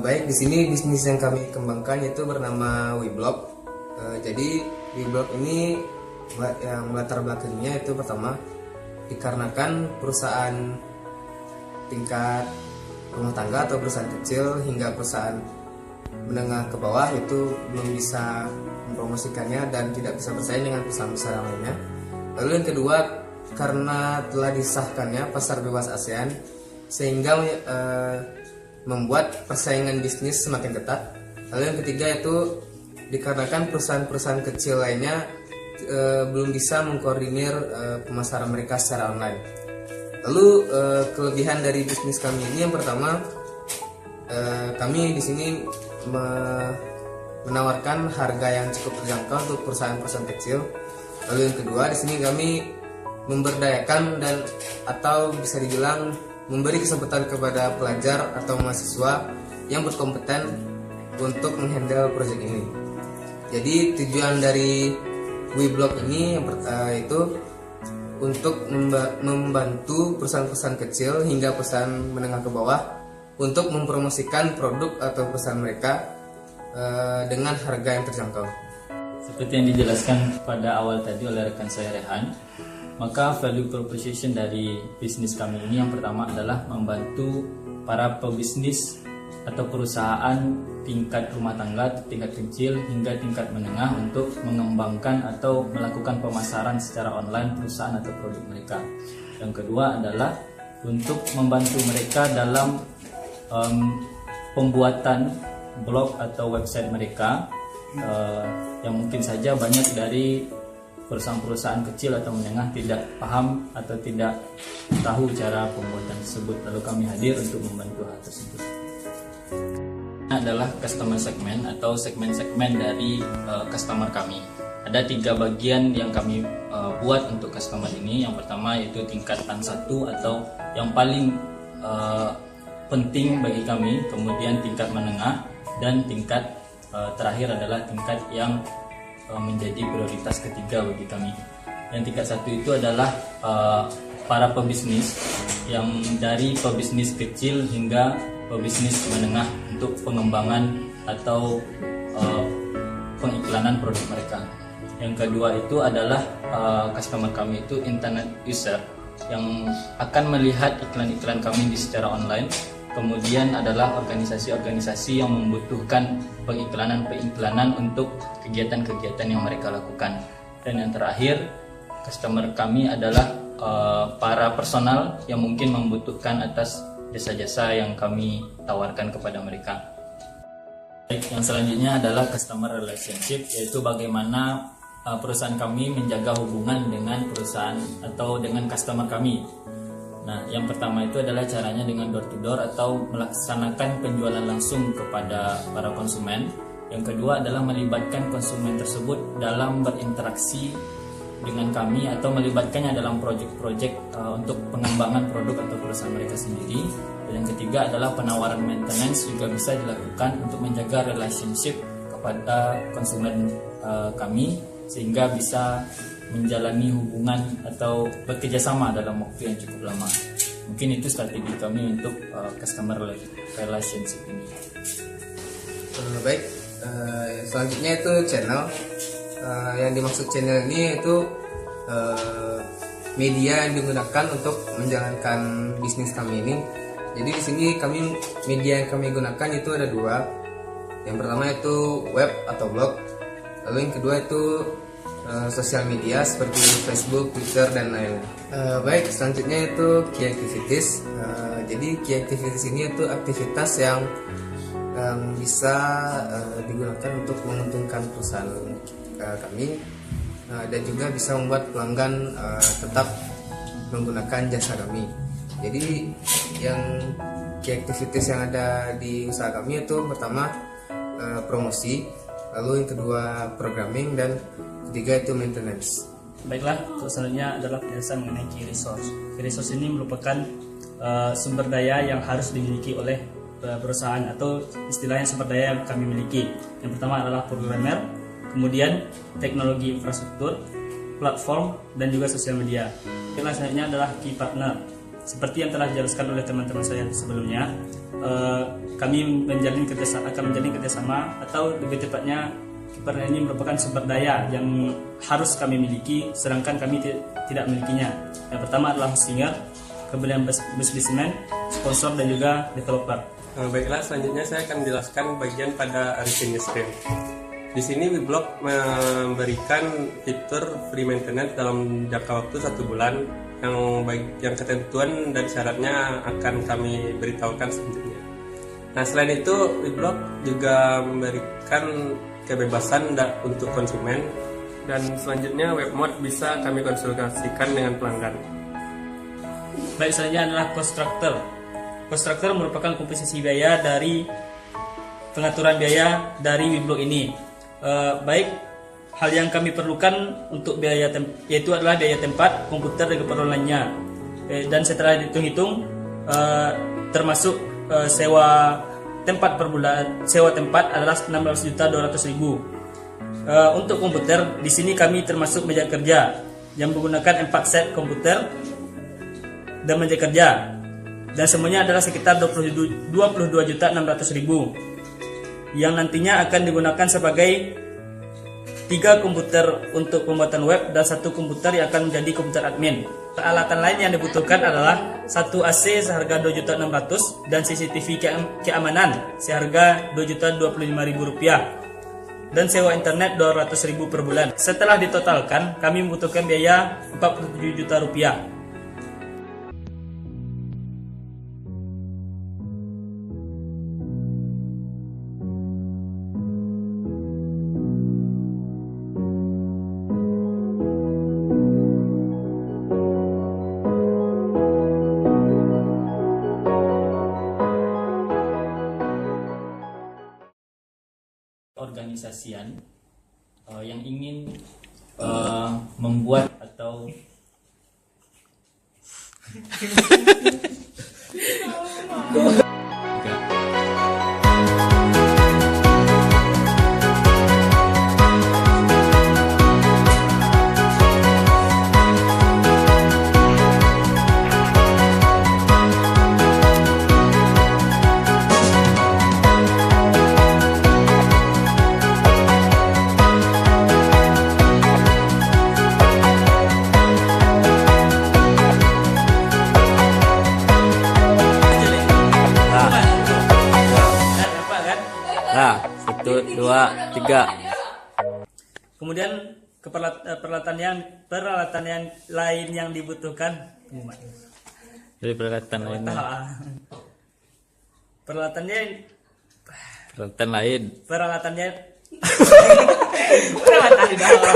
Baik, di sini bisnis yang kami kembangkan yaitu bernama WeBlog. Jadi WeBlog ini yang melatar belakangnya itu pertama dikarenakan perusahaan tingkat rumah tangga atau perusahaan kecil hingga perusahaan menengah ke bawah itu belum bisa mempromosikannya dan tidak bisa bersaing dengan perusahaan besar yang lainnya. Lalu yang kedua, karena telah disahkannya pasar bebas ASEAN sehingga membuat persaingan bisnis semakin ketat. Lalu yang ketiga itu dikarenakan perusahaan-perusahahan kecil lainnya belum bisa mengkoordinir pemasaran mereka secara online. Lalu kelebihan dari bisnis kami ini yang pertama, kami di sini menawarkan harga yang cukup terjangkau untuk perusahaan-perusahaan kecil. Lalu yang kedua, di sini kami memberdayakan dan atau bisa dibilang memberi kesempatan kepada pelajar atau mahasiswa yang berkompeten untuk menghandle proyek ini. Jadi tujuan dari WeBlog ini itu untuk membantu perusahaan-perusahaan kecil hingga perusahaan menengah ke bawah untuk mempromosikan produk atau perusahaan mereka dengan harga yang terjangkau. Seperti yang dijelaskan pada awal tadi oleh rekan saya Rehan, maka value proposition dari bisnis kami ini yang pertama adalah membantu para pebisnis atau perusahaan tingkat rumah tangga, tingkat kecil hingga tingkat menengah untuk mengembangkan atau melakukan pemasaran secara online perusahaan atau produk mereka. Yang kedua adalah untuk membantu mereka dalam pembuatan blog atau website mereka yang mungkin saja banyak dari perusahaan-perusahaan kecil atau menengah tidak paham atau tidak tahu cara pembuatan tersebut, lalu kami hadir untuk membantu hal tersebut. Adalah customer segment atau segmen-segmen dari customer kami. Ada 3 bagian yang kami buat untuk customer ini. Yang pertama yaitu tingkatan 1 atau yang paling penting bagi kami, kemudian tingkat menengah, dan tingkat terakhir adalah tingkat yang menjadi prioritas ketiga bagi kami. Yang tingkat 1 itu adalah para pebisnis, yang dari pebisnis kecil hingga pebisnis menengah untuk pengembangan atau pengiklanan produk mereka. Yang kedua itu adalah customer kami itu internet user yang akan melihat iklan-iklan kami di secara online. Kemudian adalah organisasi-organisasi yang membutuhkan pengiklanan untuk kegiatan-kegiatan yang mereka lakukan. Dan yang terakhir, customer kami adalah para personal yang mungkin membutuhkan atas jasa-jasa yang kami tawarkan kepada mereka. Yang selanjutnya adalah customer relationship, yaitu bagaimana perusahaan kami menjaga hubungan dengan perusahaan atau dengan customer kami. Nah, yang pertama itu adalah caranya dengan door to door atau melaksanakan penjualan langsung kepada para konsumen. Yang kedua adalah melibatkan konsumen tersebut dalam berinteraksi dengan kami atau melibatkannya dalam proyek-proyek untuk pengembangan produk atau perusahaan mereka sendiri. Dan yang ketiga adalah penawaran maintenance juga bisa dilakukan untuk menjaga relationship kepada konsumen kami sehingga bisa menjalani hubungan atau bekerjasama dalam waktu yang cukup lama. Mungkin itu strategi kami untuk customer relationship ini. Baik, selanjutnya itu channel. Yang dimaksud channel ini itu media yang digunakan untuk menjalankan bisnis kami ini. Jadi di sini media yang kami gunakan itu ada 2. Yang pertama itu web atau blog. Lalu yang kedua itu sosial media seperti Facebook, Twitter, dan lain-lain. Baik, selanjutnya itu key activities. Jadi key activities ini itu aktivitas yang bisa digunakan untuk menguntungkan perusahaan kami, dan juga bisa membuat pelanggan tetap menggunakan jasa kami. Jadi yang key activities yang ada di usaha kami itu pertama promosi, lalu yang kedua programming, dan ketiga itu maintenance. Baiklah, untuk selanjutnya adalah penjelasan mengenai key resource. Key resource ini merupakan sumber daya yang harus dimiliki oleh perusahaan, atau istilahnya sumber daya yang kami miliki. Yang pertama adalah programmer, kemudian teknologi infrastruktur, platform, dan juga sosial media. Yang selanjutnya adalah key partner. Seperti yang telah dijelaskan oleh teman-teman saya sebelumnya, kami akan menjalin kerjasama, atau lebih tepatnya key partner ini merupakan sumber daya yang harus kami miliki, sedangkan kami tidak memilikinya. Yang pertama adalah hostinger, kemudian businessman, sponsor, dan juga developer. Baiklah, selanjutnya saya akan menjelaskan bagian pada revenue stream. Di sini Weblog memberikan fitur free maintenance dalam jangka waktu 1 bulan, yang ketentuan dan syaratnya akan kami beritahukan selanjutnya. Nah, selain itu Weblog juga memberikan kebebasan untuk konsumen, dan selanjutnya webmode bisa kami konsultasikan dengan pelanggan. Baik, selanjutnya adalah cost structure. Cost structure merupakan komposisi biaya dari pengaturan biaya dari Weblog ini. Baik, hal yang kami perlukan untuk biaya yaitu adalah biaya tempat, komputer, dan keperluan lainnya. Dan setelah dihitung-hitung, termasuk sewa tempat per bulan. Sewa tempat adalah 16.200.000. Untuk komputer, di sini kami termasuk meja kerja yang menggunakan 4 set komputer dan meja kerja, dan semuanya adalah sekitar 22.600.000 yang nantinya akan digunakan sebagai 3 komputer untuk pembuatan web dan 1 komputer yang akan menjadi komputer admin. Peralatan lain yang dibutuhkan adalah 1 AC seharga 2.600.000 dan CCTV keamanan seharga 2.025.000 rupiah, dan sewa internet 200.000 per bulan. Setelah ditotalkan, kami membutuhkan biaya 47 juta rupiah. Organisasian yang ingin membuat atau Nah, 1, 2, 3. Kemudian peralatan yang lain yang dibutuhkan. Jadi peralatan lainnya. Peralatannya Peralatan lain. peralatan di dalam.